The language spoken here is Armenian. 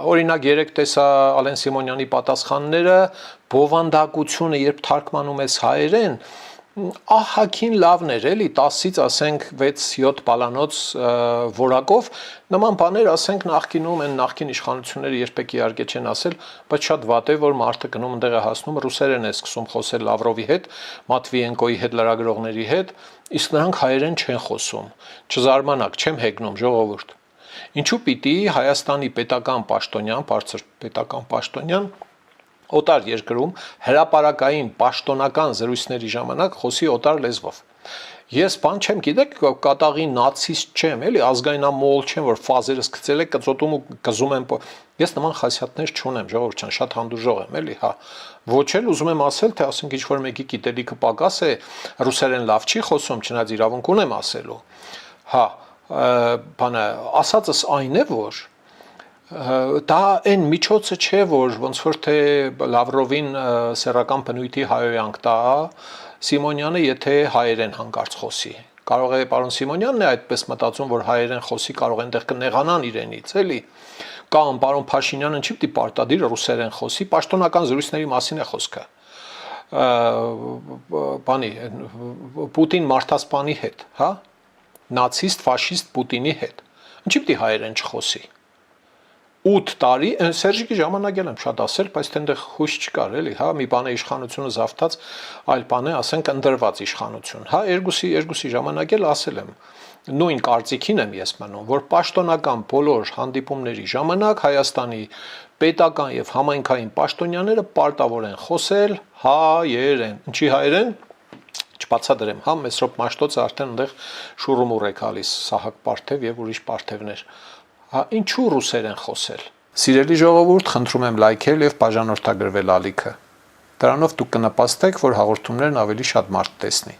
օրինակ երեք տեսա Ալեն Սիմոնյանի պատասխանները, բովանդակությունը, երբ թարգմանում ես հայերեն, ահագին լավն էր, էլի 10-ից ասենք 6-7 բալանոց որակով, նման բաներ ասենք նախկինում են նախկին իշխանությունները երբեք իհարկե չեն ասել, բայց շատ վատ է, որ մարդը գնում ընդեղ է հասնում ռուսերեն է սկսում խոսել Լավրովի հետ, Մատվիենկոյի հետ լրագրողների հետ, իսկ նրանք հայերեն չեն խոսում, չզարմանաք, չեմ հեգնում ժողովուրդ։ Ինչու պիտի Հայաստանի պետական պաշտոնյան, բարձր պետական պաշտոնյան օտար երկրում հրապարակային պաշտոնական զրույցների ժամանակ խոսի օտար լեզվով։ Ես բան չեմ, գիտեք, կատաղի նացիստ չեմ, էլի ազգայնամոլ չեմ, որ ֆազերս գցել է կծոտում ու կզում եմ։ Ես նման խասյաթներ չունեմ, ժողովուրդ ջան, շատ հանդուրժող եմ, էլի, հա։ Ոչ էլ ուզում եմ ասել, թե ասենք ինչ որ մեկի գիտելիքը պակաս է, ռուսերեն լավ չի խոսում, չնայած իրավունք ունեմ ասելու։ Հա, բանը, ասածս այն է, որ դա այն միջոցը չէ, որ ոնց որ թե Լավրովին սեռական բնույթի հայոյանք տա, Սիմոնյանը եթե հայերեն հանկարծ խոսի։ Կարող է պարոն Սիմոնյանն է այդպես մտածում, որ հայերեն խոսի կարող են տեղ կնեղանան իրենից, էլի։ Կամ պարոն Փաշինյանը չի պիտի պարտադիր ռուսերեն խոսի, պաշտոնական զրույցների մասին է խոսքը։ Բանի Պուտին մարդասպանի հետ, հա? Նացիստ, ֆաշիստ Պուտինի հետ։ Ինչի պիտի հայերեն չխոսի։ 8 տարի, Սերժիկի ժամանակ եմ շատ ասել, բայց այնտեղ հույս չկար, էլի, հա, մի բան է իշխանությունը զավթած, այլ բան է, ասենք ընդրված իշխանություն, հա, երկուսի ժամանակ էլ ասել եմ, նույն կարծիքին եմ ես մնում, որ պաշտոնական բոլոր հանդիպումների ժամանակ Հայաստանի պետական եւ համայնքային պաշտոնյաները պարտավոր են խոսել հայերեն, ինչի հայերեն չբացատրեմ, հա, Մեսրոպ Մաշտոցը արդեն այնտեղ շուրումուռ է գալիս, Սահակ Պարթև եւ ուրիշ պարթևներ։ Հա, ինչու ռուսերեն խոսել։ Սիրելի ժողովուրդ, խնդրում եմ լայքել եւ բաժանորդագրվել ալիքը։ Դրանով դուք կնպաստեք, որ հաղորդումներն ավելի շատ մարդ տեսնի։